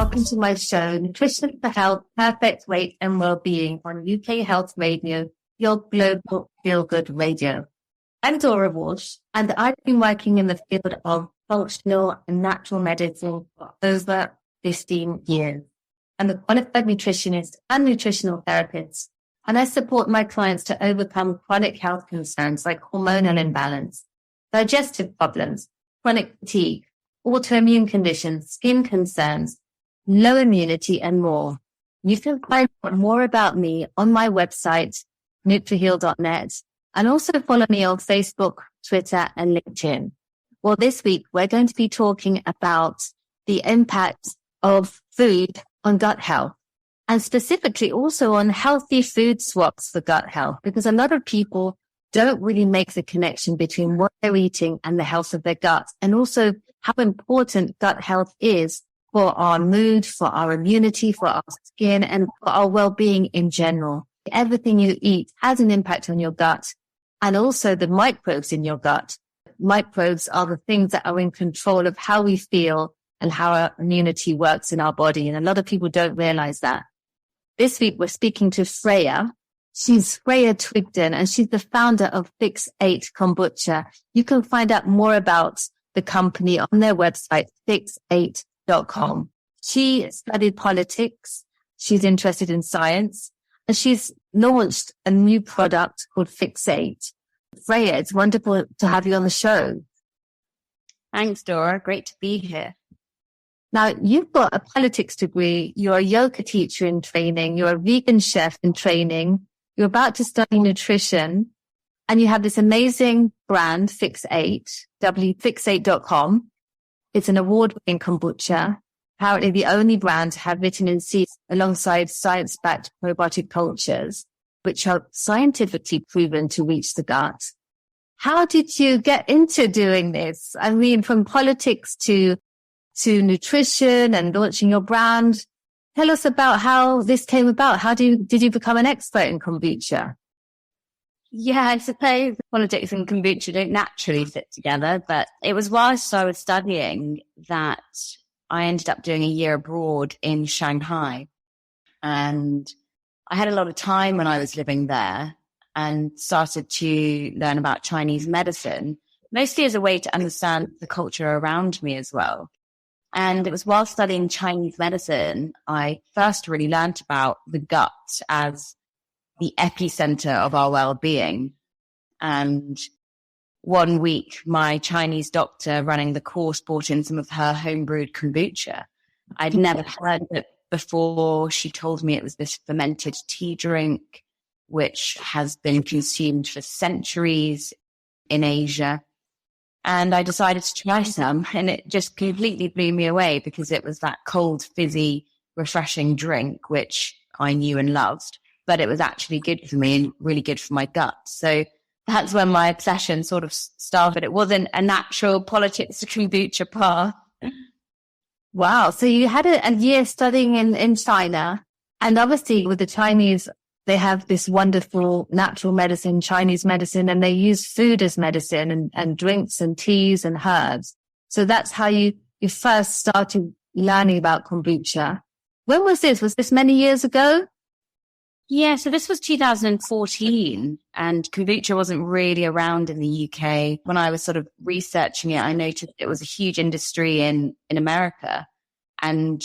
welcome to my show, Nutrition for Health, Perfect Weight and Wellbeing on UK Health Radio, your global feel-good radio. I'm Dora Walsh, and I've been working in the field of functional and natural medicine for over 15 years. I'm a qualified nutritionist and nutritional therapist, and I support my clients to overcome chronic health concerns like hormonal imbalance, digestive problems, chronic fatigue, autoimmune conditions, skin concerns, low immunity, and more. You can find out more about me on my website, nutriheal.net, and also follow me on Facebook, Twitter, and LinkedIn. Well, this week, we're going to be talking about the impact of food on gut health, and specifically also on healthy food swaps for gut health, because a lot of people don't really make the connection between what they're eating and the health of their gut, and also how important gut health is for our mood, for our immunity, for our skin, and for our well-being in general. Everything you eat has an impact on your gut, and also the microbes in your gut. Microbes are the things that are in control of how we feel and how our immunity works in our body, and a lot of people don't realize that. This week, we're speaking to Freya. She's Freya Twigden, and she's the founder of Fix8 Kombucha. You can find out more about the company on their website, Fix8.com. She studied politics. She's interested in science, and she's launched a new product called Fix8. Freya, it's wonderful to have you on the show. Thanks, Dora. Great to be here. Now, you've got a politics degree. You're a yoga teacher in training. You're a vegan chef in training. You're about to study nutrition, and you have this amazing brand, Fix8, Fix8.com. It's an award-winning kombucha, apparently the only brand to have vitamin C alongside science-backed probiotic cultures, which are scientifically proven to reach the gut. How did you get into doing this? I mean, from politics to nutrition and launching your brand. Tell us about how this came about. How did you become an expert in kombucha? Yeah, I suppose politics and kombucha don't naturally fit together, but it was whilst I was studying that I ended up doing a year abroad in Shanghai. And I had a lot of time when I was living there and started to learn about Chinese medicine, mostly as a way to understand the culture around me as well. And it was while studying Chinese medicine, I first really learned about the gut as the epicenter of our well-being. And one week, my Chinese doctor running the course brought in some of her homebrewed kombucha. I'd never heard of it before. She told me it was this fermented tea drink, which has been consumed for centuries in Asia. And I decided to try some, and it just completely blew me away because it was that cold, fizzy, refreshing drink, which I knew and loved, but it was actually good for me and really good for my gut. So that's when my obsession sort of started. It wasn't a natural politics kombucha path. Wow. So you had a year studying in China, and obviously with the Chinese, they have this wonderful natural medicine, Chinese medicine, and they use food as medicine and drinks and teas and herbs. So that's how you first started learning about kombucha. When was this? Was this many years ago? Yeah, so this was 2014, and kombucha wasn't really around in the UK. When I was sort of researching it, I noticed it was a huge industry in America, and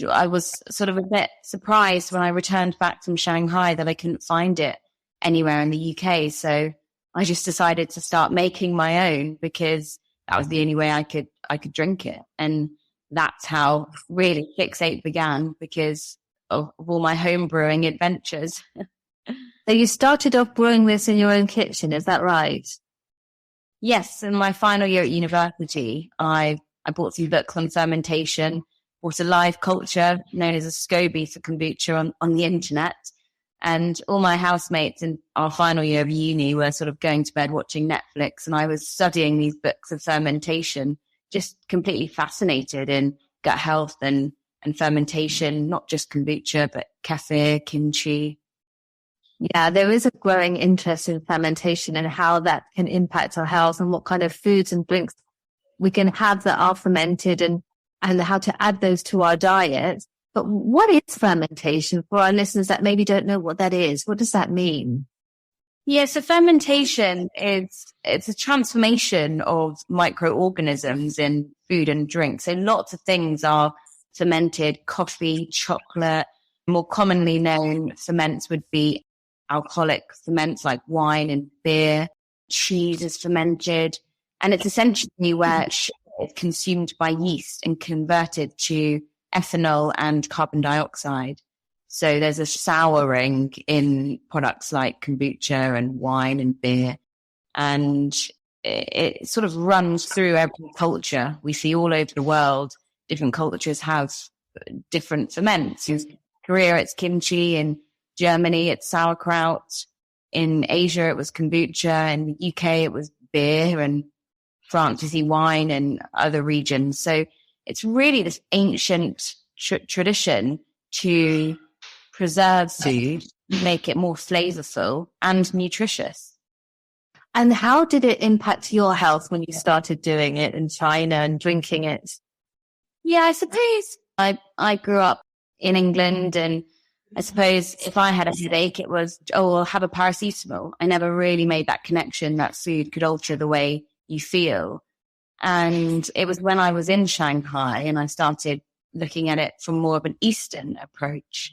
I was sort of a bit surprised when I returned back from Shanghai that I couldn't find it anywhere in the UK. So I just decided to start making my own because that was the only way I could drink it. And that's how really Fix8 began, because of all my home brewing adventures. So you started off brewing this in your own kitchen, is that right? Yes. In my final year at university, I bought some books on fermentation, bought a live culture known as a SCOBY for kombucha on the internet. And all my housemates in our final year of uni were sort of going to bed watching Netflix. And I was studying these books of fermentation, just completely fascinated in gut health and fermentation, not just kombucha, but kefir, kimchi. Yeah, there is a growing interest in fermentation and how that can impact our health and what kind of foods and drinks we can have that are fermented. And and how to add those to our diet. But what is fermentation for our listeners that maybe don't know what that is? What does that mean? Yeah, so fermentation it's a transformation of microorganisms in food and drink. So lots of things are fermented: coffee, chocolate. More commonly known ferments would be alcoholic ferments like wine and beer. Cheese is fermented, and it's essentially where sugar is consumed by yeast and converted to ethanol and carbon dioxide. So there's a souring in products like kombucha and wine and beer. And it sort of runs through every culture. We see all over the world, different cultures have different ferments. In Korea, it's kimchi. In Germany, it's sauerkraut. In Asia, it was kombucha. In the UK, it was beer. And France, you see wine, and other regions. So it's really this ancient tradition to preserve food, make it more flavorful and nutritious. And how did it impact your health when you started doing it in China and drinking it? Yeah, I suppose I grew up in England, and I suppose if I had a headache, it was, I'll have a paracetamol. I never really made that connection that food could alter the way you feel. And it was when I was in Shanghai and I started looking at it from more of an Eastern approach,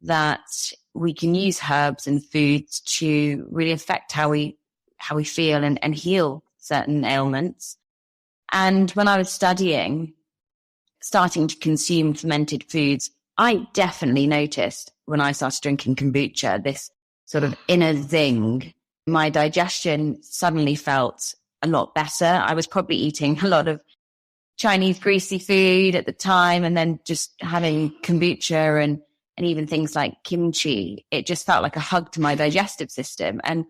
that we can use herbs and foods to really affect how we feel and heal certain ailments. And when I was starting to consume fermented foods, I definitely noticed when I started drinking kombucha, this sort of inner zing. My digestion suddenly felt a lot better. I was probably eating a lot of Chinese greasy food at the time, and then just having kombucha and even things like kimchi. It just felt like a hug to my digestive system. And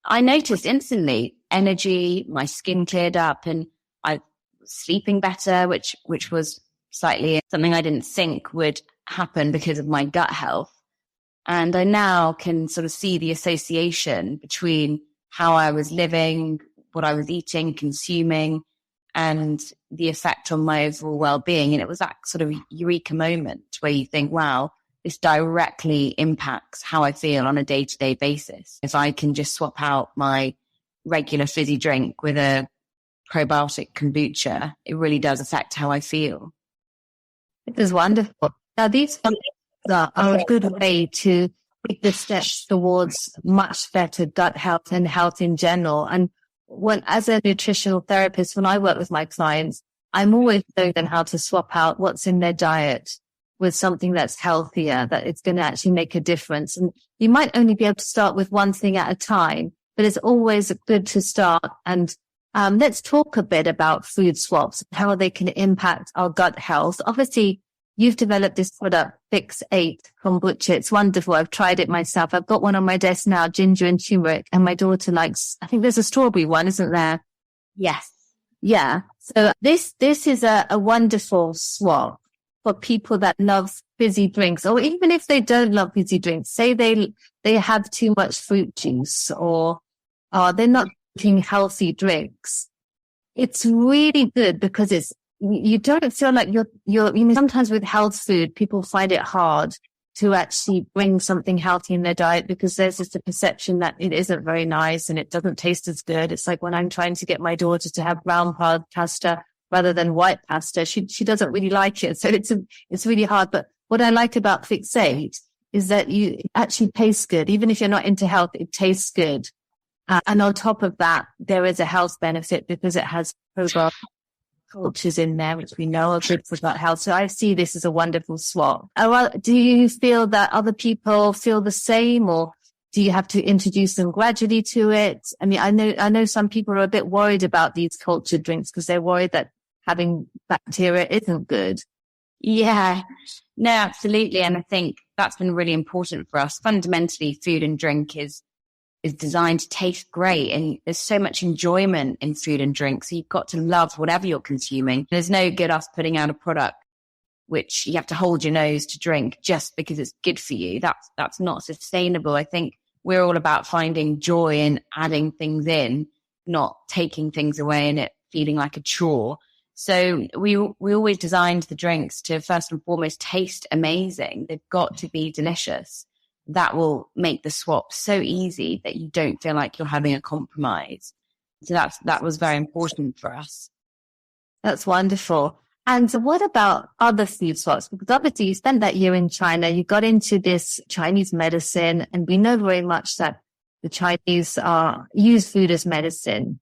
I noticed instantly energy, my skin cleared up, and I was sleeping better, which was slightly something I didn't think would happen because of my gut health. And I now can sort of see the association between how I was living, what I was eating, consuming, and the effect on my overall well-being. And it was that sort of eureka moment where you think, wow, this directly impacts how I feel on a day-to-day basis. If I can just swap out my regular fizzy drink with a probiotic kombucha, it really does affect how I feel. It is wonderful. Now, these are a good way to take the steps towards much better gut health and health in general. And as a nutritional therapist, when I work with my clients, I'm always showing them how to swap out what's in their diet with something that's healthier, that it's going to actually make a difference. And you might only be able to start with one thing at a time, but it's always good to start. And let's talk a bit about food swaps, how they can impact our gut health. Obviously, you've developed this product, Fix8 kombucha. It's wonderful. I've tried it myself. I've got one on my desk now, ginger and turmeric, and my daughter likes, I think there's a strawberry one, isn't there? Yes. Yeah. So this is a wonderful swap for people that love fizzy drinks, or even if they don't love fizzy drinks, say they have too much fruit juice, or they're not drinking healthy drinks. It's really good because you don't feel like sometimes with health food, people find it hard to actually bring something healthy in their diet because there's just a perception that it isn't very nice and it doesn't taste as good. It's like when I'm trying to get my daughter to have brown pasta rather than white pasta, she doesn't really like it. So it's really hard. But what I like about Fix8 is that it actually tastes good. Even if you're not into health, it tastes good. And on top of that, there is a health benefit because it has probiotic cultures in there, which we know are good for gut health. So I see this as a wonderful swap. Do you feel that other people feel the same, or do you have to introduce them gradually to it? I mean, I know some people are a bit worried about these cultured drinks because they're worried that having bacteria isn't good. Yeah, no, absolutely. And I think that's been really important for us. Fundamentally, food and drink is designed to taste great, and there's so much enjoyment in food and drink. So you've got to love whatever you're consuming. There's no good us putting out a product which you have to hold your nose to drink just because it's good for you. That's not sustainable. I think we're all about finding joy in adding things in, not taking things away and it feeling like a chore. So we always designed the drinks to first and foremost taste amazing. They've got to be delicious. That will make the swap so easy that you don't feel like you're having a compromise. So that was very important for us. That's wonderful. And what about other food swaps? Because obviously you spent that year in China, you got into this Chinese medicine, and we know very much that the Chinese use food as medicine.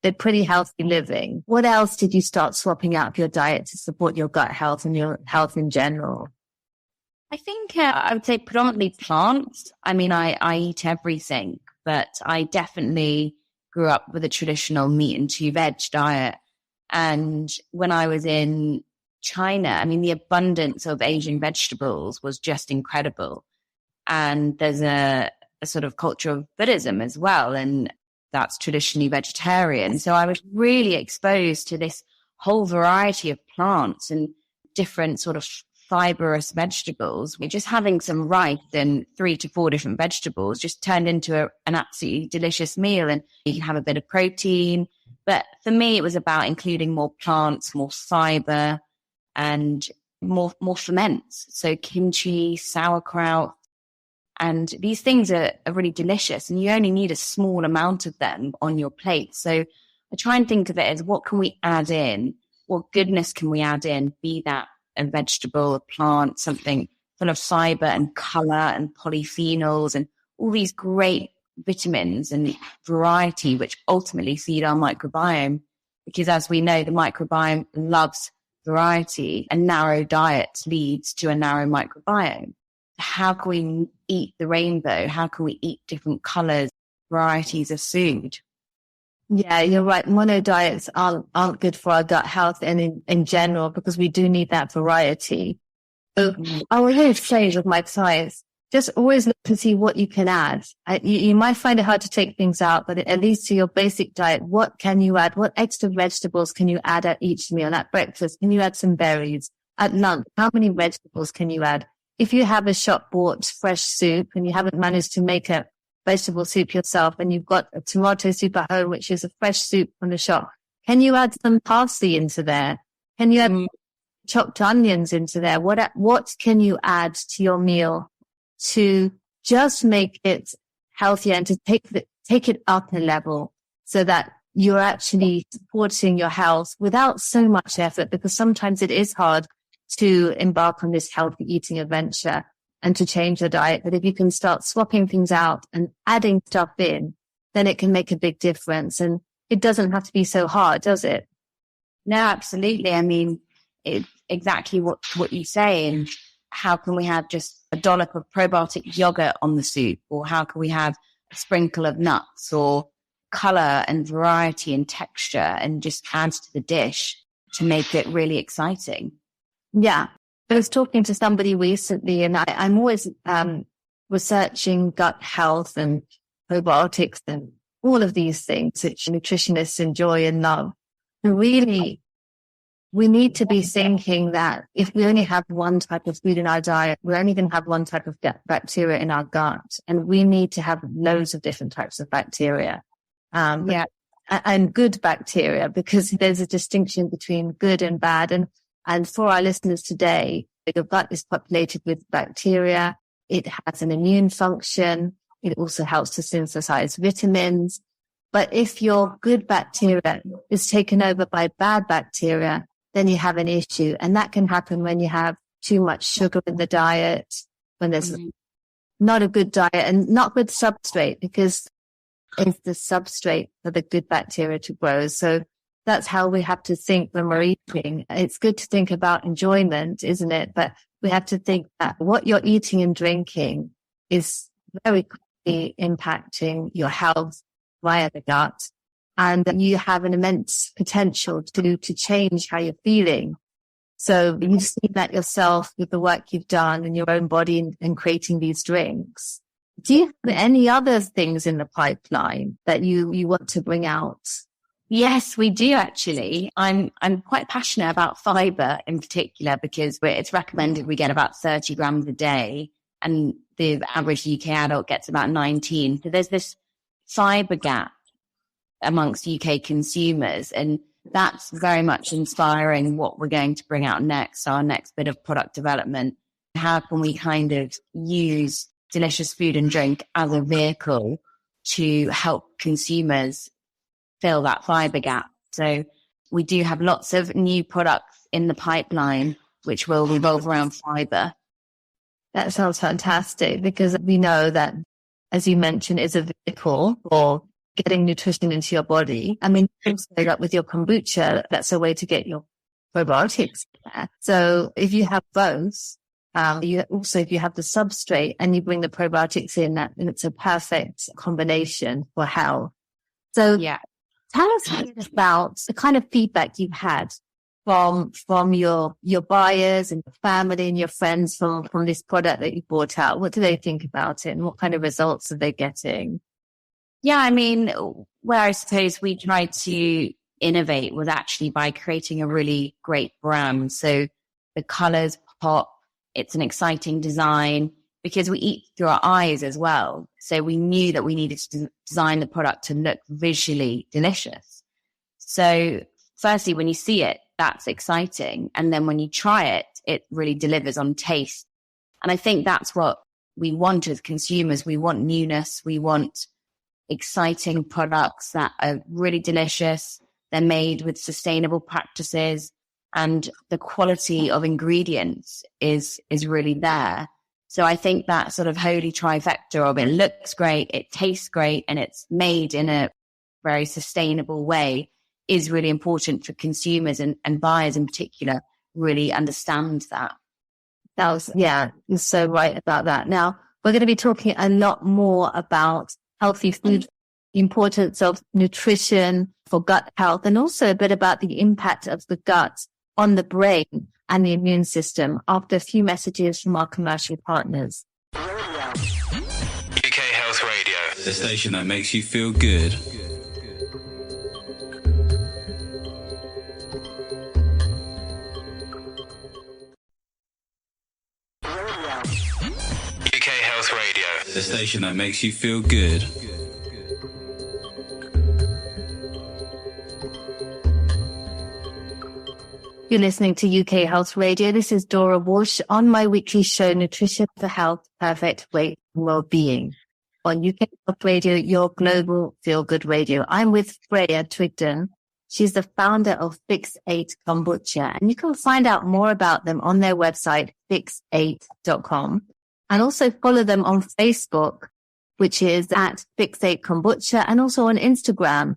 They're pretty healthy living. What else did you start swapping out of your diet to support your gut health and your health in general? I think I would say predominantly plants. I mean, I eat everything, but I definitely grew up with a traditional meat and 2 veg diet. And when I was in China, I mean, the abundance of Asian vegetables was just incredible. And there's a sort of culture of Buddhism as well, and that's traditionally vegetarian. So I was really exposed to this whole variety of plants and different sort of fibrous vegetables. We're just having some rice and 3 to 4 different vegetables just turned into an absolutely delicious meal. And you can have a bit of protein. But for me, it was about including more plants, more fiber, and more ferments. So kimchi, sauerkraut. And these things are really delicious, and you only need a small amount of them on your plate. So I try and think of it as, what can we add in? What goodness can we add in? Be that a vegetable, a plant, something full of fiber and color and polyphenols and all these great vitamins and variety, which ultimately feed our microbiome. Because as we know, the microbiome loves variety, and narrow diet leads to a narrow microbiome. How can we eat the rainbow? How can we eat different colors, varieties of food? Yeah, you're right. Mono diets aren't good for our gut health and in general, because we do need that variety. So I always say with my clients, just always look to see what you can add. You might find it hard to take things out, but at least to your basic diet, what can you add? What extra vegetables can you add at each meal? At breakfast, can you add some berries? At lunch, how many vegetables can you add? If you have a shop-bought fresh soup and you haven't managed to make a vegetable soup yourself, and you've got a tomato soup at home, which is a fresh soup from the shop, can you add some parsley into there? Can you add chopped onions into there? What can you add to your meal to just make it healthier and to take it up a level so that you're actually supporting your health without so much effort? Because sometimes it is hard to embark on this healthy eating adventure and to change your diet. But if you can start swapping things out and adding stuff in, then it can make a big difference. And it doesn't have to be so hard, does it? No, absolutely. I mean, it's exactly what you say. And how can we have just a dollop of probiotic yogurt on the soup? Or how can we have a sprinkle of nuts or color and variety and texture, and just add to the dish to make it really exciting? Yeah. I was talking to somebody recently, and I'm always researching gut health and probiotics and all of these things which nutritionists enjoy and love. And really, we need to be thinking that if we only have one type of food in our diet, we're only going to have one type of bacteria in our gut. And we need to have loads of different types of bacteria. And good bacteria, because there's a distinction between good and bad. And for our listeners today, your gut is populated with bacteria. It has an immune function. It also helps to synthesize vitamins. But if your good bacteria is taken over by bad bacteria, then you have an issue. And that can happen when you have too much sugar in the diet, when there's not a good diet and not good substrate, because it's the substrate for the good bacteria to grow. So that's how we have to think when we're eating. It's good to think about enjoyment, isn't it? But we have to think that what you're eating and drinking is very quickly impacting your health via the gut. And you have an immense potential to change how you're feeling. So you've seen that yourself with the work you've done in your own body and creating these drinks. Do you have any other things in the pipeline that you want to bring out? Yes, we do actually. I'm quite passionate about fiber in particular, because it's recommended we get about 30 grams a day, and the average UK adult gets about 19. So there's this fiber gap amongst UK consumers, and that's very much inspiring what we're going to bring out next, our next bit of product development. How can we kind of use delicious food and drink as a vehicle to help consumers fill that fiber gap? So we do have lots of new products in the pipeline, which will revolve around fiber. That sounds fantastic, because we know that, as you mentioned, is a vehicle for getting nutrition into your body. I mean, like with your kombucha, that's a way to get your probiotics there. So if you have both, if you have the substrate and you bring the probiotics in, that it's a perfect combination for health. So tell us a bit about the kind of feedback you've had from your buyers and your family and your friends from this product that you brought out. What do they think about it, and what kind of results are they getting? Yeah, I mean, where I suppose we tried to innovate was actually by creating a really great brand. So the colors pop, it's an exciting design, because we eat through our eyes as well. So we knew that we needed to design the product to look visually delicious. So firstly, when you see it, that's exciting. And then when you try it, it really delivers on taste. And I think that's what we want as consumers. We want newness. We want exciting products that are really delicious. They're made with sustainable practices, and the quality of ingredients is really there. So I think that sort of holy trifecta of it looks great, it tastes great, and it's made in a very sustainable way is really important for consumers, and buyers in particular really understand that. You're so right about that. Now, we're going to be talking a lot more about healthy food, the importance of nutrition for gut health, and also a bit about the impact of the gut on the brain and the immune system after a few messages from our commercial partners. UK Health Radio, the station that makes you feel good. UK Health Radio, the station that makes you feel good. You're listening to UK Health Radio. This is Dora Walsh on my weekly show, Nutrition for Health, Perfect Weight and Wellbeing. On UK Health Radio, your global feel-good radio. I'm with Freya Twigden. She's the founder of Fix8 Kombucha, and you can find out more about them on their website, fix8.com, and also follow them on Facebook, which is at Fix8 Kombucha, and also on Instagram,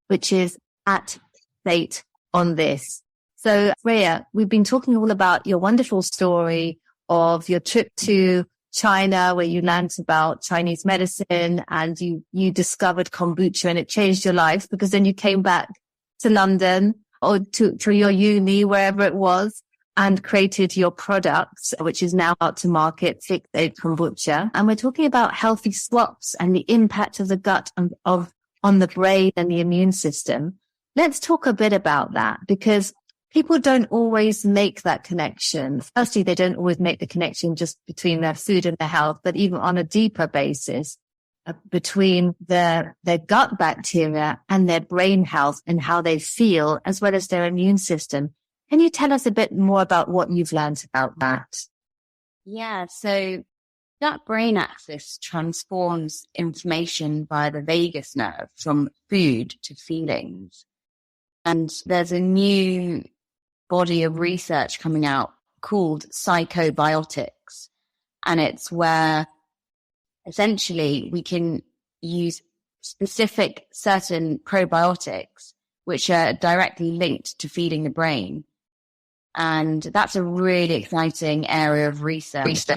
which is at Fix8 on this. So Freya, we've been talking all about your wonderful story of your trip to China, where you learned about Chinese medicine and you discovered kombucha, and it changed your life, because then you came back to London or to your uni, wherever it was, and created your product, which is now out to market, Fix8 Kombucha. And we're talking about healthy swaps and the impact of the gut on the brain and the immune system. Let's talk a bit about that, because people don't always make that connection. Firstly, they don't always make the connection just between their food and their health, but even on a deeper basis, between their gut bacteria and their brain health and how they feel, as well as their immune system. Can you tell us a bit more about what you've learned about that? Yeah, so gut-brain axis transforms information via the vagus nerve from food to feelings. And there's a new body of research coming out called psychobiotics. And it's where essentially we can use specific certain probiotics which are directly linked to feeding the brain. And that's a really exciting area of research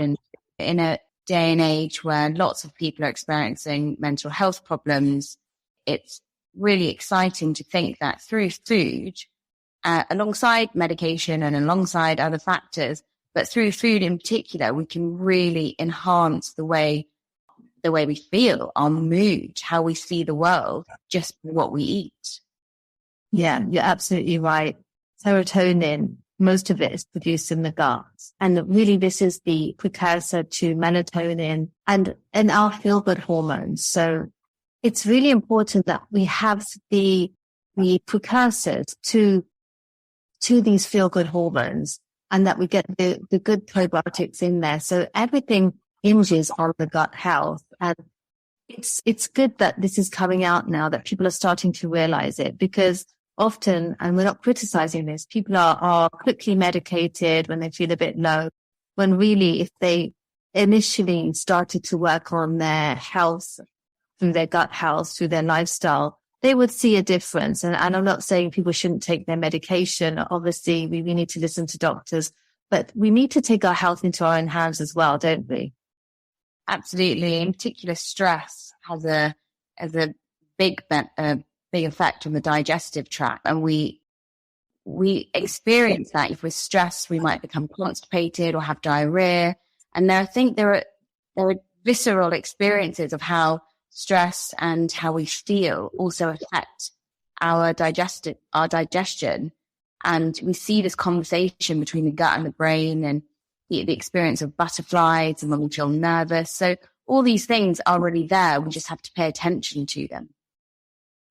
in a day and age where lots of people are experiencing mental health problems. It's really exciting to think that through food, alongside medication and alongside other factors, but through food in particular, we can really enhance the way we feel, our mood, how we see the world, just what we eat. Yeah, you're absolutely right. Serotonin, most of it is produced in the gut. And really, this is the precursor to melatonin and our feel-good hormones. So it's really important that we have the the precursors to these feel-good hormones, and that we get the good probiotics in there. So everything hinges on the gut health. And it's good that this is coming out now, that people are starting to realize it, because often, and we're not criticizing this, people are quickly medicated when they feel a bit low, when really if they initially started to work on their health, through their gut health, through their lifestyle, they would see a difference. And I'm not saying people shouldn't take their medication. Obviously, we need to listen to doctors, but we need to take our health into our own hands as well, don't we? Absolutely. In particular, stress has a big effect on the digestive tract. And we experience that. If we're stressed, we might become constipated or have diarrhea. And I think there are visceral experiences of how stress and how we feel also affect our digestion. And we see this conversation between the gut and the brain, and the experience of butterflies and when we feel nervous. So all these things are really there. We just have to pay attention to them.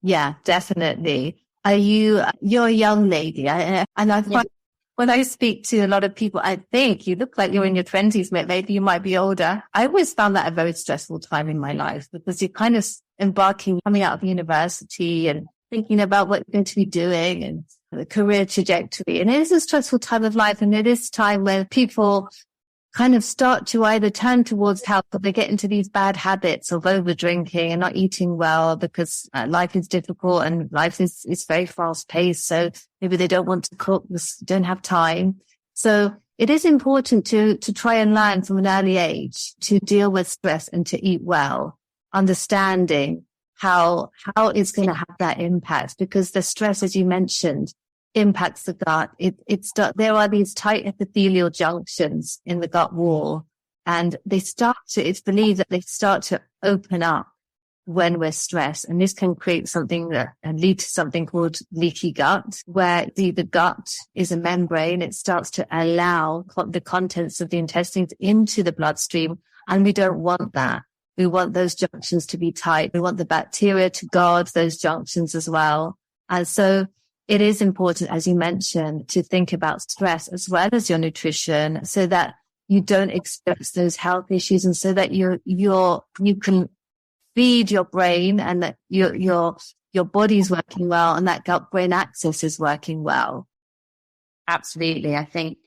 Yeah, definitely. You're a young lady. And I find when I speak to a lot of people, I think you look like you're in your 20s, maybe you might be older. I always found that a very stressful time in my life, because you're kind of coming out of university and thinking about what you're going to be doing and the career trajectory. And it is a stressful time of life. And it is time when people kind of start to either turn towards health, or they get into these bad habits of over drinking and not eating well, because life is difficult and life is very fast paced. So maybe they don't want to cook, don't have time. So it is important to try and learn from an early age to deal with stress and to eat well, understanding how it's going to have that impact, because the stress, as you mentioned, impacts the gut. There are these tight epithelial junctions in the gut wall, and it's believed that they start to open up when we're stressed. And this can create and lead to something called leaky gut, where the gut is a membrane. It starts to allow the contents of the intestines into the bloodstream. And we don't want that. We want those junctions to be tight. We want the bacteria to guard those junctions as well. And so it is important, as you mentioned, to think about stress as well as your nutrition, so that you don't experience those health issues, and so that you can feed your brain, and that your body's working well, and that gut-brain axis is working well. Absolutely. I think,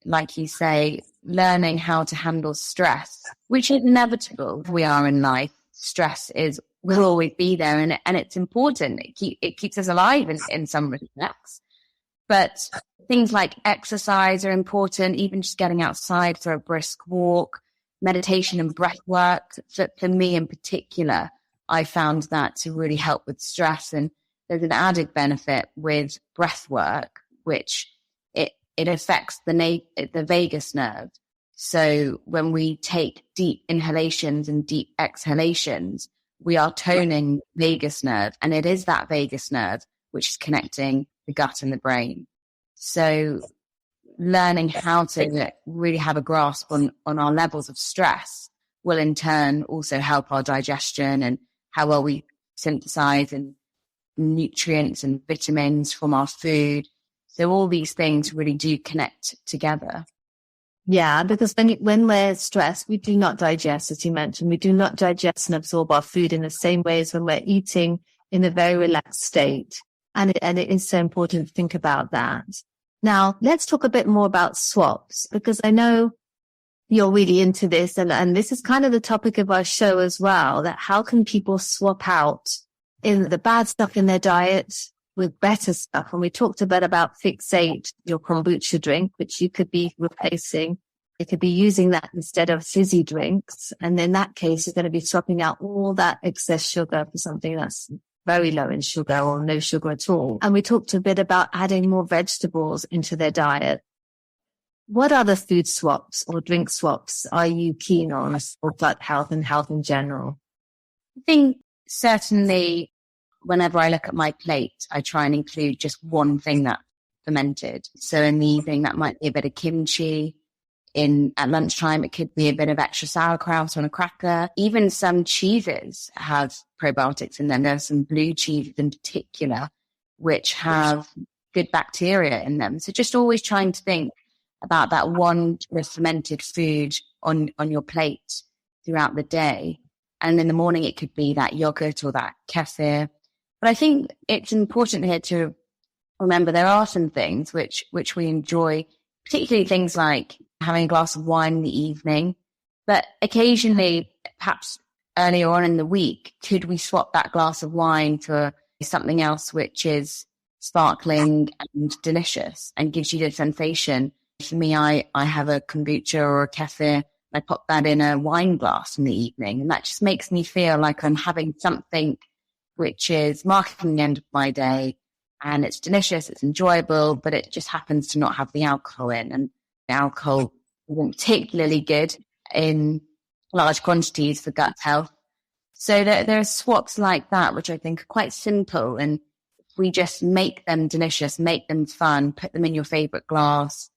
like you say, learning how to handle stress, which is inevitable. We are in life. Stress will always be there, and it's important. It keeps us alive in some respects. But things like exercise are important, even just getting outside for a brisk walk, meditation and breath work. For me in particular, I found that to really help with stress. And there's an added benefit with breath work, which it affects the vagus nerve. So when we take deep inhalations and deep exhalations, we are toning vagus nerve, and it is that vagus nerve which is connecting the gut and the brain. So learning how to really have a grasp on our levels of stress will in turn also help our digestion and how well we synthesize and nutrients and vitamins from our food. So all these things really do connect together. Yeah, because when we're stressed, we do not digest, as you mentioned. We do not digest and absorb our food in the same way as when we're eating in a very relaxed state. And it is so important to think about that. Now, let's talk a bit more about swaps, because I know you're really into this, and this is kind of the topic of our show as well, that how can people swap out in the bad stuff in their diet with better stuff. And we talked a bit about Fix8, your kombucha drink, which you could be replacing. You could be using that instead of fizzy drinks. And in that case, you're going to be swapping out all that excess sugar for something that's very low in sugar or no sugar at all. And we talked a bit about adding more vegetables into their diet. What other food swaps or drink swaps are you keen on for gut health and health in general? I think certainly whenever I look at my plate, I try and include just one thing that's fermented. So in the evening, that might be a bit of kimchi. At lunchtime, it could be a bit of extra sauerkraut on a cracker. Even some cheeses have probiotics in them. There are some blue cheeses in particular which have good bacteria in them. So just always trying to think about that one fermented food on your plate throughout the day. And in the morning, it could be that yogurt or that kefir. But I think it's important here to remember there are some things which we enjoy, particularly things like having a glass of wine in the evening. But occasionally, perhaps earlier on in the week, could we swap that glass of wine for something else which is sparkling and delicious and gives you the sensation? For me, I have a kombucha or a kefir. I pop that in a wine glass in the evening, and that just makes me feel like I'm having something which is marking the end of my day, and it's delicious, it's enjoyable, but it just happens to not have the alcohol in, and the alcohol isn't particularly good in large quantities for gut health. So there are swaps like that, which I think are quite simple, and if we just make them delicious, make them fun, put them in your favorite glass,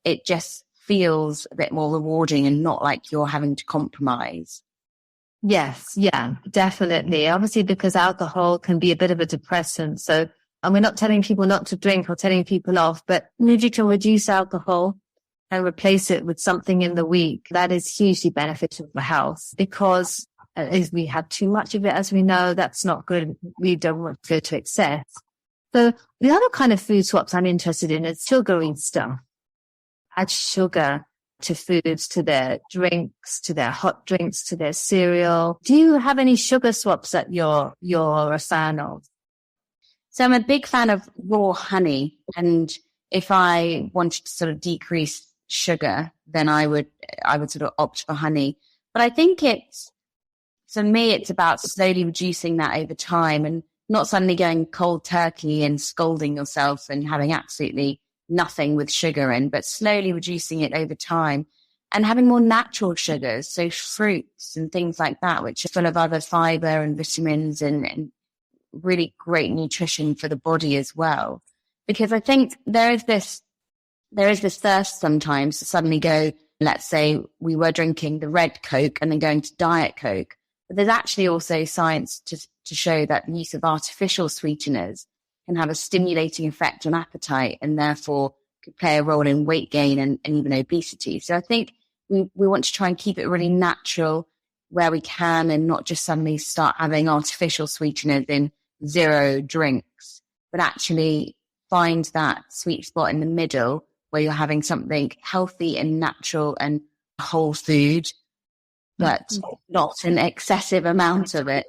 it just feels a bit more rewarding and not like you're having to compromise. Yes, yeah, definitely. Obviously, because alcohol can be a bit of a depressant. So, and we're not telling people not to drink or telling people off, but if you can reduce alcohol and replace it with something in the week, that is hugely beneficial for health, because if we have too much of it, as we know, that's not good. We don't want to go to excess. So the other kind of food swaps I'm interested in is sugary stuff. Add sugar to foods, to their drinks, to their hot drinks, to their cereal. Do you have any sugar swaps that you're a fan of? So I'm a big fan of raw honey, and if I wanted to sort of decrease sugar, then I would sort of opt for honey. But I think for me, it's about slowly reducing that over time and not suddenly going cold turkey and scolding yourself and having absolutely nothing with sugar in, but slowly reducing it over time and having more natural sugars, so fruits and things like that, which are full of other fiber and vitamins and really great nutrition for the body as well. Because I think there is this thirst sometimes to suddenly go, let's say we were drinking the red Coke and then going to Diet Coke. But there's actually also science to show that the use of artificial sweeteners can have a stimulating effect on appetite and therefore could play a role in weight gain and even obesity. So I think we want to try and keep it really natural where we can, and not just suddenly start having artificial sweeteners in zero drinks, but actually find that sweet spot in the middle where you're having something healthy and natural and whole food, but not an excessive amount of it.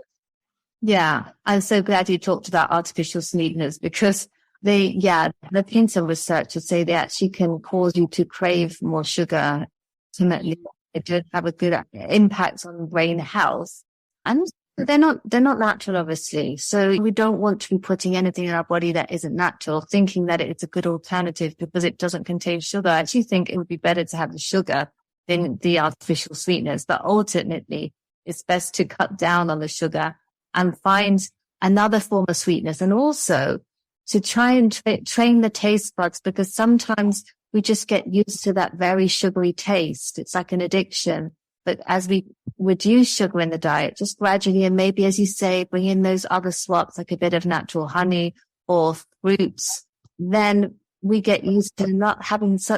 Yeah, I'm so glad you talked about artificial sweeteners, because there's been some research to say they actually can cause you to crave more sugar. Ultimately, it does have a good impact on brain health. And they're not natural, obviously. So we don't want to be putting anything in our body that isn't natural, thinking that it's a good alternative because it doesn't contain sugar. I actually think it would be better to have the sugar than the artificial sweeteners. But ultimately, it's best to cut down on the sugar and find another form of sweetness, and also to try and train the taste buds, because sometimes we just get used to that very sugary taste. It's like an addiction. But as we reduce sugar in the diet, just gradually, and maybe, as you say, bring in those other swaps, like a bit of natural honey or fruits, then we get used to not having so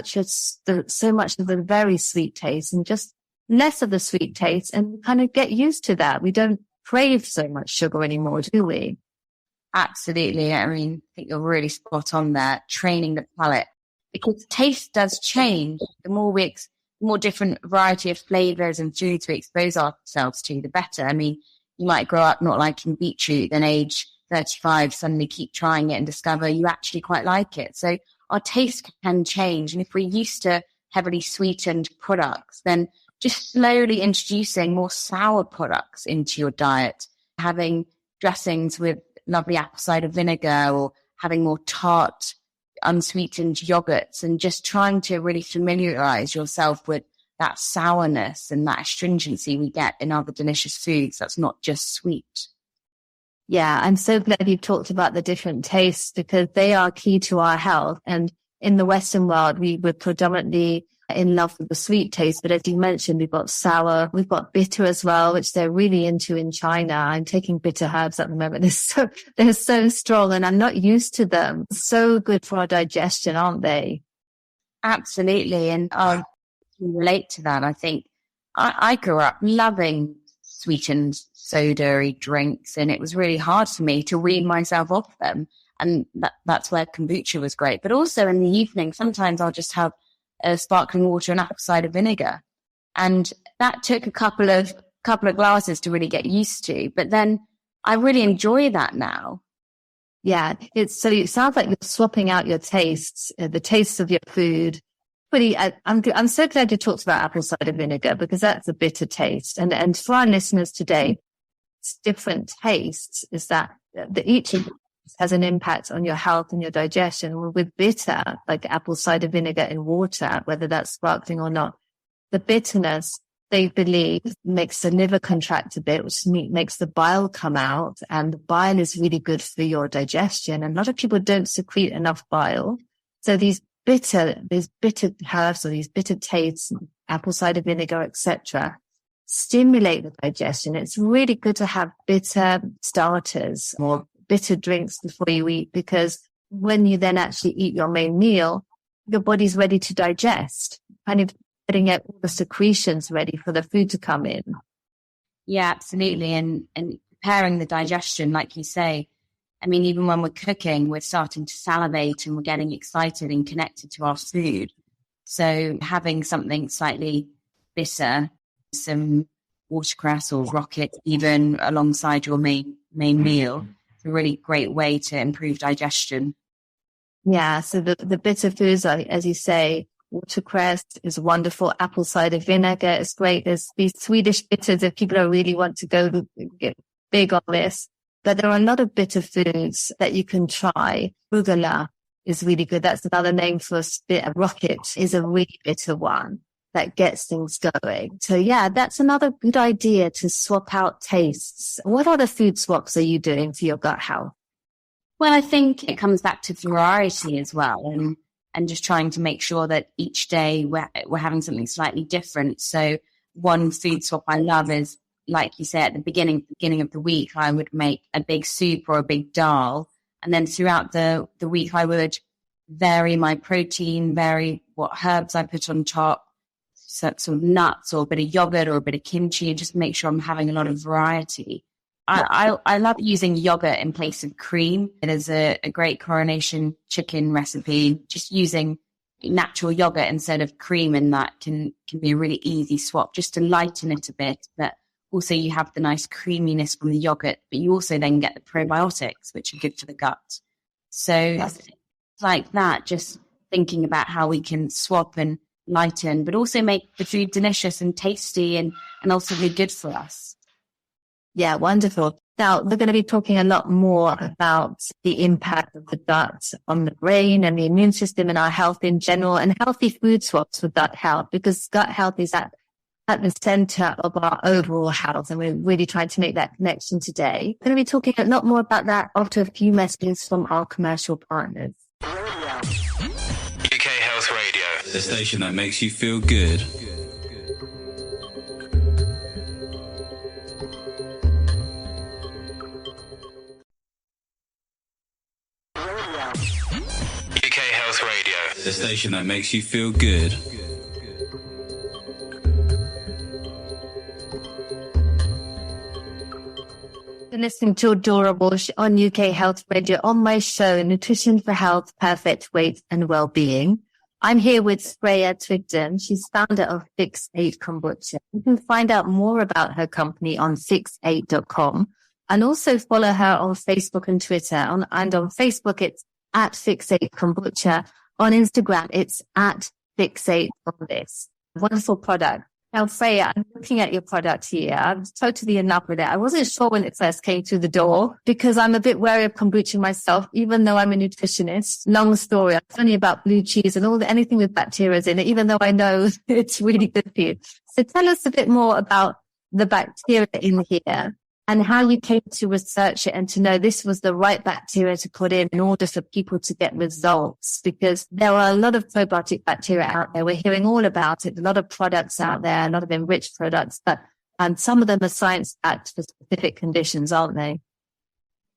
much of the very sweet taste and just less of the sweet taste, and kind of get used to that. We don't crave so much sugar anymore, do we? Absolutely. I mean, I think you're really spot on there, training the palate, because taste does change. The more different variety of flavors and foods we expose ourselves to, the better. I mean, you might grow up not liking beetroot, then age 35, suddenly keep trying it and discover you actually quite like it. So our taste can change. And if we're used to heavily sweetened products, then just slowly introducing more sour products into your diet, having dressings with lovely apple cider vinegar, or having more tart, unsweetened yogurts, and just trying to really familiarize yourself with that sourness and that astringency we get in other delicious foods that's not just sweet. Yeah, I'm so glad you talked about the different tastes, because they are key to our health. And in the Western world, we would predominantly in love with the sweet taste. But as you mentioned, we've got sour, we've got bitter as well, which they're really into in China. I'm taking bitter herbs at the moment. They're so strong and I'm not used to them. So good for our digestion, aren't they? Absolutely. And I can relate to that. I think I grew up loving sweetened soda-y drinks, and it was really hard for me to wean myself off them. And that's where kombucha was great. But also in the evening, sometimes I'll just have sparkling water and apple cider vinegar. And that took a couple of glasses to really get used to. But then I really enjoy that now. Yeah, it sounds like you're swapping out your tastes, the tastes of your food. I'm so glad you talked about apple cider vinegar, because that's a bitter taste. And for our listeners today, it's different tastes is that each has an impact on your health and your digestion. With bitter, like apple cider vinegar in water, whether that's sparkling or not, the bitterness, they believe, makes the liver contract a bit, which makes the bile come out. And the bile is really good for your digestion. And a lot of people don't secrete enough bile. So these bitter herbs or these bitter tastes, apple cider vinegar, etc., stimulate the digestion. It's really good to have bitter starters or bitter drinks before you eat, because when you then actually eat your main meal, your body's ready to digest, kind of getting all the secretions ready for the food to come in. Yeah, absolutely. And preparing the digestion, like you say, I mean, even when we're cooking, we're starting to salivate and we're getting excited and connected to our food. So having something slightly bitter, some watercress or rocket, even alongside your main meal, a really great way to improve digestion. Yeah, so the bitter foods, as you say, watercress is wonderful. Apple cider vinegar is great. There's these Swedish bitters if people really want to get big on this. But there are a lot of bitter foods that you can try. Arugula is really good. That's another name for a rocket is a really bitter one that gets things going. So yeah, that's another good idea to swap out tastes. What other food swaps are you doing for your gut health? Well, I think it comes back to variety as well, and just trying to make sure that each day we're having something slightly different. So one food swap I love is, like you said, at the beginning of the week, I would make a big soup or a big dal. And then throughout the week, I would vary my protein, vary what herbs I put on top, sort of nuts or a bit of yogurt or a bit of kimchi, and just make sure I'm having a lot of variety. I love using yogurt in place of cream. It is a great coronation chicken recipe. Just using natural yogurt instead of cream in that can be a really easy swap, just to lighten it a bit. But also you have the nice creaminess from the yogurt, but you also then get the probiotics, which are good for the gut. So like that, just thinking about how we can swap and lighten, but also make the food delicious and tasty and also be good for us. Yeah, wonderful. Now, we're going to be talking a lot more about the impact of the gut on the brain and the immune system and our health in general, and healthy food swaps for gut health, because gut health is at the center of our overall health. And we're really trying to make that connection today. We're going to be talking a lot more about that after a few messages from our commercial partners. UK Health Radio, the station that makes you feel good. UK Health Radio, the station that makes you feel good. You're listening to Dora Walsh on UK Health Radio on my show, Nutrition for Health, Perfect Weight and Wellbeing. I'm here with Freya Twigden. She's founder of Fix8 Kombucha. You can find out more about her company on fix8.com, and also follow her on Facebook and Twitter. And on Facebook, it's at Fix8 Kombucha. On Instagram, it's at Fix8 on this. Wonderful product. Now, Freya, I'm looking at your product here. I'm totally in love with it. I wasn't sure when it first came through the door, because I'm a bit wary of kombucha myself, even though I'm a nutritionist. Long story. I'm funny about blue cheese and anything with bacteria in it, even though I know it's really good for you. So tell us a bit more about the bacteria in here and how you came to research it and to know this was the right bacteria to put in order for people to get results, because there are a lot of probiotic bacteria out there. We're hearing all about it, a lot of products out there, a lot of enriched products, but some of them are science-backed for specific conditions, aren't they?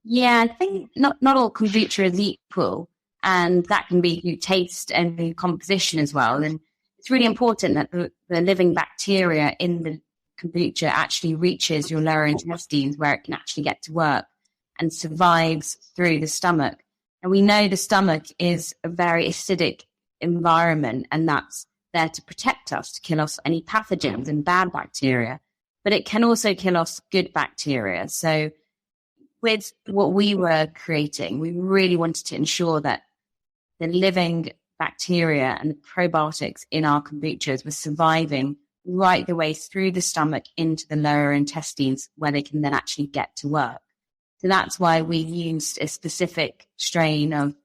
Yeah, I think not all kombucha is equal, and that can be through taste and through composition as well. And it's really important that the living bacteria in the kombucha actually reaches your lower intestines where it can actually get to work and survives through the stomach. And we know the stomach is a very acidic environment, and that's there to protect us, to kill off any pathogens and bad bacteria, but it can also kill off good bacteria. So with what we were creating, we really wanted to ensure that the living bacteria and the probiotics in our kombuchas were surviving right the way through the stomach into the lower intestines where they can then actually get to work. So that's why we used a specific strain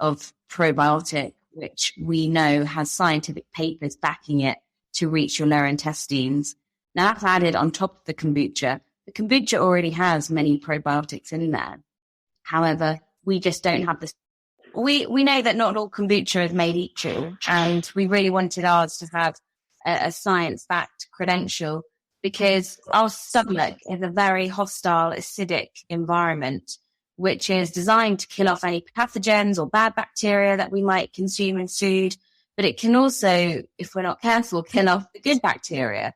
of probiotic, which we know has scientific papers backing it to reach your lower intestines. Now that's added on top of the kombucha. The kombucha already has many probiotics in there. However, we just don't have this. We know that not all kombucha is made equal, and we really wanted ours to have a science-backed credential, because our stomach is a very hostile, acidic environment, which is designed to kill off any pathogens or bad bacteria that we might consume in food. But it can also, if we're not careful, kill off the good bacteria.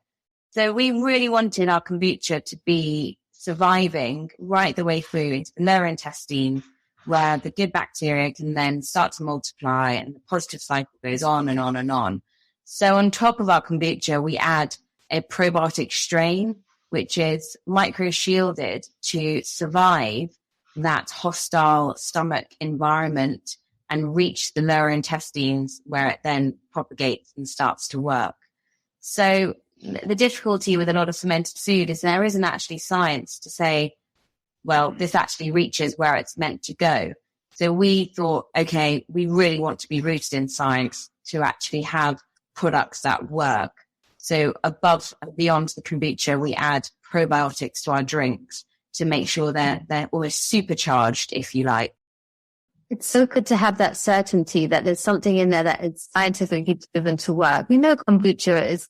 So we really wanted our kombucha to be surviving right the way through into the lower intestine, where the good bacteria can then start to multiply and the positive cycle goes on and on and on. So on top of our kombucha, we add a probiotic strain, which is micro-shielded to survive that hostile stomach environment and reach the lower intestines, where it then propagates and starts to work. So the difficulty with a lot of fermented food is there isn't actually science to say, well, this actually reaches where it's meant to go. So we thought, okay, we really want to be rooted in science to actually have products that work. So above and beyond the kombucha, we add probiotics to our drinks to make sure they're almost supercharged, if you like. It's so good to have that certainty that there's something in there that is scientifically proven to work. We know kombucha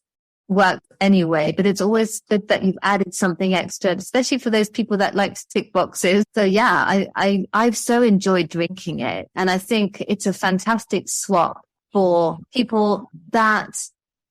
works anyway, but it's always good that you've added something extra, especially for those people that like to tick boxes. So yeah, I've so enjoyed drinking it. And I think it's a fantastic swap for people that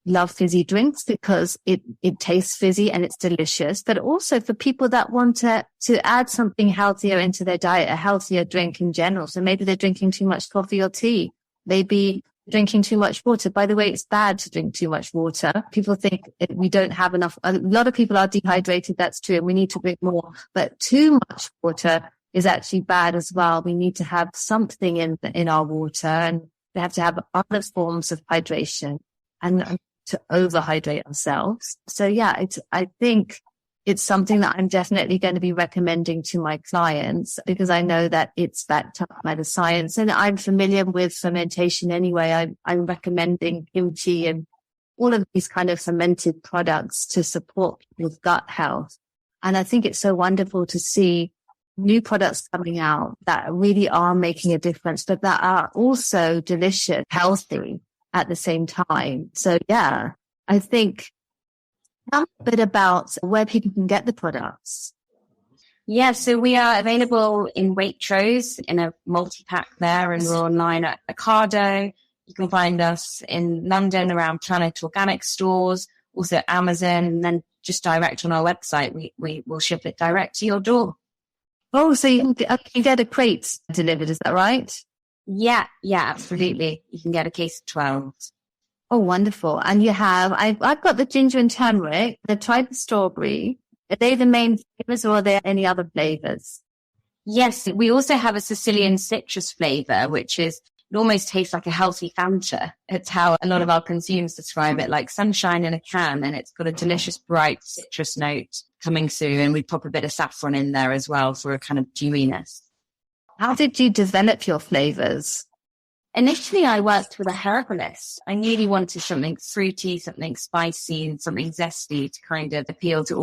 love fizzy drinks because it tastes fizzy and it's delicious, but also for people that want to add something healthier into their diet, a healthier drink in general. So maybe they're drinking too much coffee or tea, maybe drinking too much water. By the way, it's bad to drink too much water. People think we don't have enough. A lot of people are dehydrated. That's true. And we need to drink more, but too much water is actually bad as well. We need to have something in our water, and we have to have other forms of hydration and to overhydrate ourselves. So yeah, I think it's something that I'm definitely going to be recommending to my clients, because I know that it's backed up by the science, and I'm familiar with fermentation anyway. I'm recommending kimchi and all of these kind of fermented products to support people's gut health. And I think it's so wonderful to see new products coming out that really are making a difference, but that are also delicious, healthy at the same time. So yeah, I think a bit about where people can get the products. Yeah, so we are available in Waitrose in a multi-pack there, and we're online at Ocado. You can find us in London around Planet Organic stores, also Amazon, and then just direct on our website. We will ship it direct to your door. Oh, so you can get a crate delivered, is that right? Yeah, absolutely. You can get a case of 12. Oh, wonderful. And you have, I've got the ginger and turmeric, the tribe of strawberry. Are they the main flavors, or are there any other flavors? Yes, we also have a Sicilian citrus flavor, which it almost tastes like a healthy Fanta. It's how a lot of our consumers describe it, like sunshine in a can, and it's got a delicious, bright citrus note coming through, and we pop a bit of saffron in there as well for a kind of dewiness. How did you develop your flavors? Initially, I worked with a herbalist. I really wanted something fruity, something spicy, and something zesty to kind of appeal to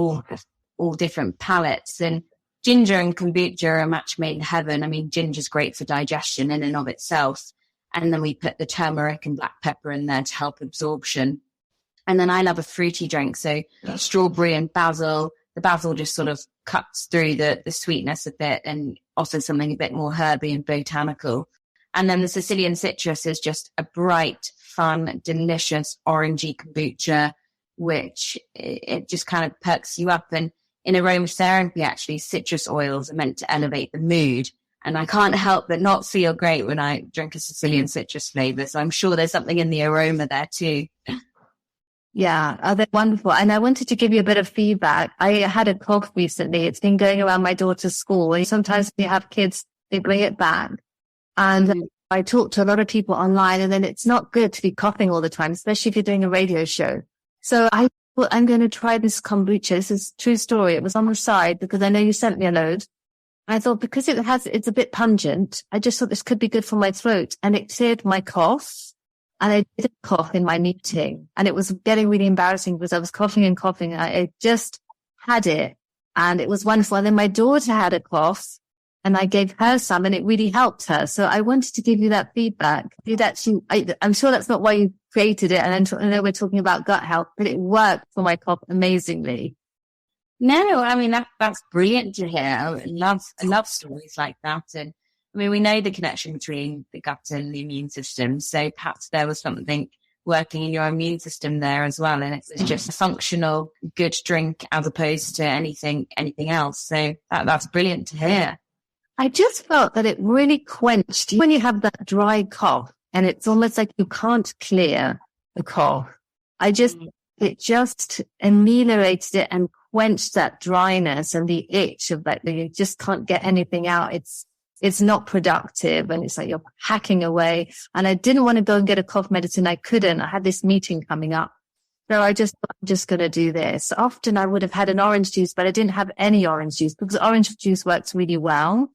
all different palates. And ginger and kombucha are a match made in heaven. I mean, ginger's great for digestion in and of itself. And then we put the turmeric and black pepper in there to help absorption. And then I love a fruity drink. So strawberry and basil. The basil just sort of cuts through the sweetness a bit and offers something a bit more herby and botanical. And then the Sicilian citrus is just a bright, fun, delicious orangey kombucha, which it just kind of perks you up. And in aromatherapy, actually, citrus oils are meant to elevate the mood. And I can't help but not feel great when I drink a Sicilian citrus flavor. So I'm sure there's something in the aroma there too. Yeah, they're wonderful. And I wanted to give you a bit of feedback. I had a cough recently. It's been going around my daughter's school. And sometimes we have kids, they bring it back. And I talk to a lot of people online, and then it's not good to be coughing all the time, especially if you're doing a radio show. So I thought, I'm going to try this kombucha. This is a true story. It was on the side because I know you sent me a load. I thought because it's a bit pungent, I just thought this could be good for my throat, and it cleared my cough. And I did cough in my meeting, and it was getting really embarrassing because I was coughing and coughing. I just had it, and it was wonderful. And then my daughter had a cough, and I gave her some, and it really helped her. So I wanted to give you that feedback. I'm sure that's not why you created it. And I know we're talking about gut health, but it worked for my cough amazingly. No, I mean, that's brilliant to hear. I love stories like that. And I mean, we know the connection between the gut and the immune system. So perhaps there was something working in your immune system there as well. And it was just a functional, good drink as opposed to anything else. So that's brilliant to hear. I just felt that it really quenched when you have that dry cough, and it's almost like you can't clear the cough. It just ameliorated it and quenched that dryness and the itch of that you just can't get anything out. It's not productive, and it's like you're hacking away. And I didn't want to go and get a cough medicine. I couldn't. I had this meeting coming up. So I'm just going to do this. Often I would have had an orange juice, but I didn't have any orange juice because orange juice works really well.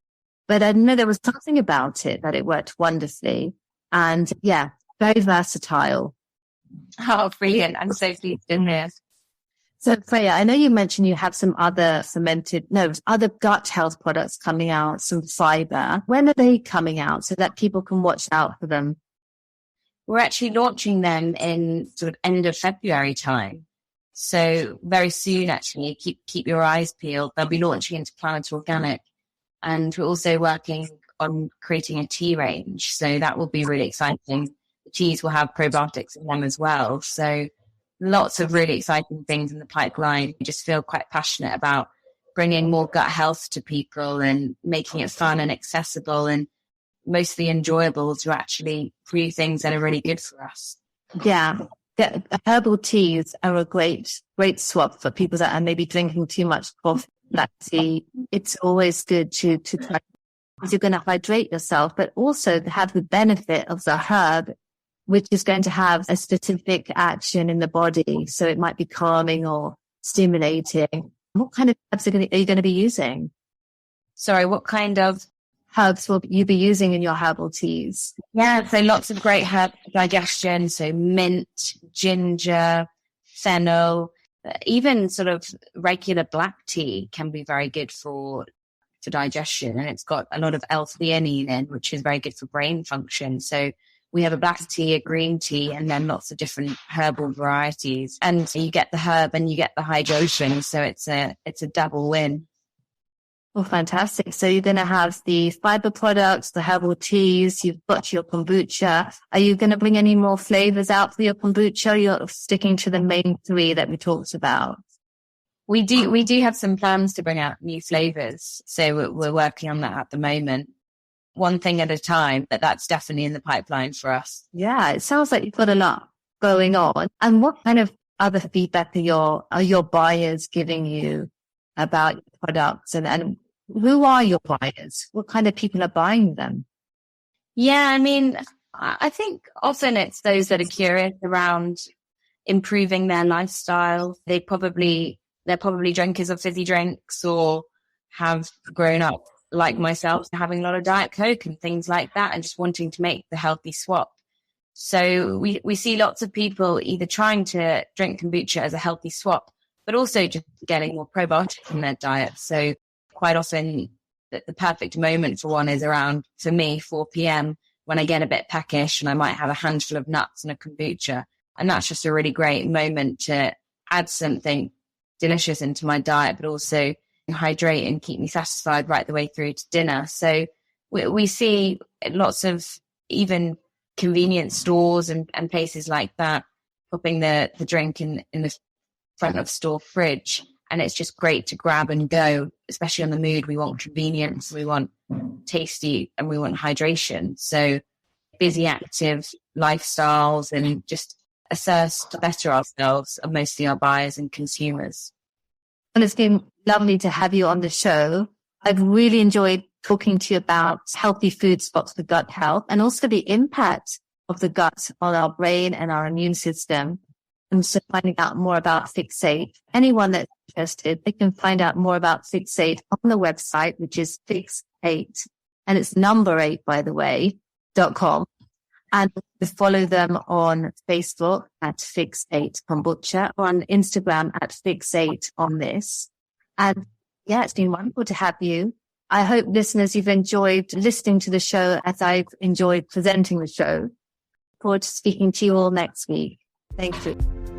But I know there was something about it that it worked wonderfully. And yeah, very versatile. Oh, brilliant. I'm so pleased to hear. So Freya, I know you mentioned you have some other other gut health products coming out, some fiber. When are they coming out so that people can watch out for them? We're actually launching them in sort of end of February time. So very soon, actually, keep your eyes peeled. They'll be launching into Planet Organic. And we're also working on creating a tea range. So that will be really exciting. The teas will have probiotics in them as well. So lots of really exciting things in the pipeline. We just feel quite passionate about bringing more gut health to people and making it fun and accessible and mostly enjoyable to actually brew things that are really good for us. Yeah. The herbal teas are a great swap for people that are maybe drinking too much coffee, black tea. It's always good to try, because you're going to hydrate yourself, but also have the benefit of the herb, which is going to have a specific action in the body. So it might be calming or stimulating. What kind of herbs are you going to be using? Sorry, what kind of herbs will you be using in your herbal teas? Yeah, so lots of great herb digestion. So mint, ginger, fennel, even sort of regular black tea can be very good for digestion. And it's got a lot of L-theanine in, which is very good for brain function. So we have a black tea, a green tea, and then lots of different herbal varieties. And you get the herb and you get the hydration. So it's a double win. Oh, fantastic. So you're going to have the fiber products, the herbal teas, you've got your kombucha. Are you going to bring any more flavors out for your kombucha? You're sticking to the main three that we talked about. We do have some plans to bring out new flavors. So we're working on that at the moment. One thing at a time, but that's definitely in the pipeline for us. Yeah, it sounds like you've got a lot going on. And what kind of other feedback are your buyers giving you about your products? And who are your buyers? What kind of people are buying them? Yeah, I mean, I think often it's those that are curious around improving their lifestyle. They're probably drinkers of fizzy drinks or have grown up like myself, having a lot of Diet Coke and things like that, and just wanting to make the healthy swap. So we see lots of people either trying to drink kombucha as a healthy swap but also just getting more probiotic in their diet. So quite often the perfect moment for one is around, for me, 4 p.m. when I get a bit peckish and I might have a handful of nuts and a kombucha. And that's just a really great moment to add something delicious into my diet, but also hydrate and keep me satisfied right the way through to dinner. So we see lots of even convenience stores and places like that popping the drink in the front of store fridge. And it's just great to grab and go, especially on the mood. We want convenience, we want tasty, and we want hydration. So busy, active lifestyles and just assess to better ourselves are mostly our buyers and consumers. And it's been lovely to have you on the show. I've really enjoyed talking to you about healthy food spots for gut health and also the impact of the gut on our brain and our immune system. And so finding out more about Fix8. Anyone that's interested, they can find out more about Fix8 on the website, which is Fix8. And it's number 8, by the way, .com. And to follow them on Facebook at Fix8 Kombucha, or on Instagram at Fix8 on this. And yeah, it's been wonderful to have you. I hope listeners, you've enjoyed listening to the show as I've enjoyed presenting the show. Look forward to speaking to you all next week. Thank you.